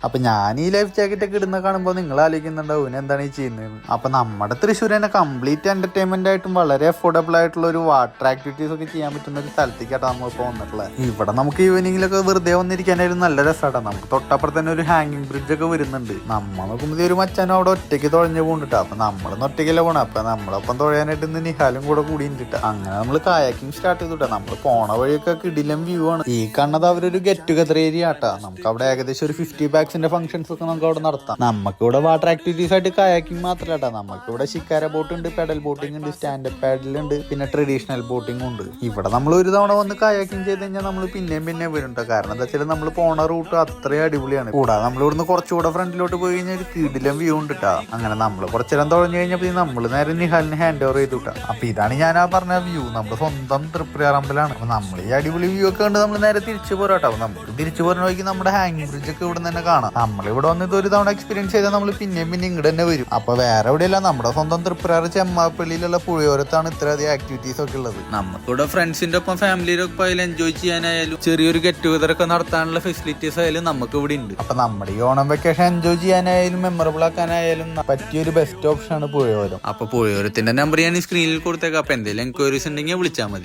അപ്പൊ ഞാൻ ഈ ലൈഫ് ജാക്കറ്റ് ഒക്കെ ഇടുന്ന കാണുമ്പോൾ നിങ്ങൾ ആലോചിക്കുന്നുണ്ടാവും എന്താണ് ഈ ചെയ്യുന്നത്. അപ്പൊ നമ്മുടെ തൃശ്ശൂർ തന്നെ കംപ്ലീറ്റ് എന്റർടൈൻമെന്റ് ആയിട്ടും വളരെ അഫോർഡബിൾ ആയിട്ടുള്ള ഒരു വാട്ടർ ആക്ടിവിറ്റീസ് ഒക്കെ ചെയ്യാൻ പറ്റുന്ന ഒരു സ്ഥലത്തേക്കാണ് നമ്മളിപ്പോൾ വന്നിട്ടുള്ളത്. ഇവിടെ നമുക്ക് ഈവനിങ്ങിലൊക്കെ വെറുതെ വന്നിരിക്കാനായിരുന്നു നല്ല രസമായിട്ടാണ്. നമുക്ക് തൊട്ടപ്പുറത്ത് തന്നെ ഒരു ഹാങ്ങിങ് ബ്രിഡ്ജ് ഒക്കെ വരുന്നുണ്ട്. നമ്മൾ നോക്കുമ്പോൾ ഒരു മച്ചാനും അവിടെ ഒറ്റയ്ക്ക് തുഴഞ്ഞു പോകണ്ടിട്ടാ. അപ്പൊ നമ്മളൊന്നും ഒറ്റയ്ക്കല്ല പോണേ. അപ്പൊ നമ്മളൊപ്പം തുഴയാനായിട്ട് ഇന്ന് നിഹാലും കൂടെ കൂടിയിട്ടാ. അങ്ങനെ നമ്മൾ കായാക്കിങ് സ്റ്റാർട്ട് ചെയ്തിട്ടാ. നമ്മൾ പോണ വഴിയൊക്കെ കിടിലം വ്യൂ ആണ്. ഈ കാണുന്നത് അവരൊരു ഗെറ്റ് ടുഗദർ ഏരിയ ആട്ടാ. നമുക്ക് അവിടെ ഏകദേശം ഒരു 50 ബാഗ്സിന്റെ ഫംഗ്ഷൻസ് ഒക്കെ നമുക്ക് അവിടെ നടത്താം. നമുക്ക് ഇവിടെ വാട്ടർ ആക്ടിവിറ്റീസ് ആയിട്ട് കായാക്കിംഗ് മാത്രമല്ല, നമുക്ക് ഇവിടെ ശിക്കാര ബോട്ട് ഉണ്ട്, പെഡൽ ബോട്ടിംഗ് ഉണ്ട്, സ്റ്റാൻഡപ്പ് പാഡിൽ ഉണ്ട്, പിന്നെ ട്രഡീഷണൽ ബോട്ടിംഗ് ഉണ്ട്. ഇവിടെ നമ്മൾ ഒരു തവണ വന്ന് കായാക്കിംഗ് ചെയ്ത് കഴിഞ്ഞാൽ നമ്മൾ പിന്നെയും വരുന്നുണ്ട്. കാരണം എന്താ വെച്ചാൽ നമ്മൾ പോണ റൂട്ട് അത്രയും അടിപൊളിയാണ്. കൂടാതെ നമ്മൾ ഇവിടുന്ന് കുറച്ചുകൂടെ ഫ്രണ്ടിലോട്ട് പോയി കഴിഞ്ഞാൽ ഒരു കിടിലം വ്യൂ ഉണ്ട് കേട്ടാ. അങ്ങനെ നമ്മൾ കുറച്ചേരം തുഴഞ്ഞു കഴിഞ്ഞപ്പോൾ നമ്മൾ നേരെ നിഹാലിന് ഹാൻഡ് ഓവർ ചെയ്തു കിട്ടാം. അപ്പൊ ഇതാണ് ഞാൻ ആ പറഞ്ഞ വ്യൂ. നമ്മുടെ സ്വന്തം തൃപ്രയാറമ്പലാണ്. അപ്പൊ നമ്മൾ ഈ അടിപൊളി വ്യൂ ഒക്കെ കണ്ട് നമ്മൾ നേരെ തിരിച്ചു പോരാട്ടോ. അപ്പൊ നമുക്ക് തിരിച്ചു പോരുന്ന വഴിക്ക് നമ്മുടെ ഹാങ്ങിങ് ബ്രിഡ്ജ് ഒക്കെ ഇവിടെ തന്നെ കാണാം. നമ്മളിവിടെ വന്നിട്ട് ഒരു തവണ എക്സ്പീരിയൻസ് ചെയ്താൽ നമ്മൾ പിന്നെയും ഇങ്ങോട്ട് തന്നെ വരും. അപ്പൊ വേറെ എവിടെയല്ല, നമ്മുടെ സ്വന്തം തൃപ്രയാറ് ചെമ്മാപ്പള്ളിയിലുള്ള പുഴയോരത്താണ് ഇത്രയധികം ആക്ടിവിറ്റീസ് ഒക്കെ ഉള്ളത്. നമുക്കിവിടെ ഫ്രണ്ട്സിന്റെ ഒപ്പം ഫാമിലിയുടെ ഒപ്പം അതിൽ എൻജോയ് ചെയ്യാനായാലും ചെറിയൊരു ഗെറ്റ് ടുഗദർ ഒക്കെ നടത്താനുള്ള ഫെസിലിറ്റീസ് ആയാലും നമുക്ക് ഇവിടെ ഉണ്ട്. അപ്പൊ നമ്മുടെ ഈ ഓണം വെക്കേഷൻ എൻജോയ് ചെയ്യാനായാലും മെമ്മറബിൾ ആക്കാനായാലും പറ്റിയൊരു ബെസ്റ്റ് ഓപ്ഷൻ ആണ് പുഴയോരം. അപ്പൊ പുഴയോരത്തിന്റെ നമ്പർ ഞാൻ സ്ക്രീനിൽ കൊടുത്തേക്കാം. അപ്പൊ എന്തെങ്കിലും എൻക്വയറീസ് ഉണ്ടെങ്കിൽ വിളിച്ചാൽ മതി.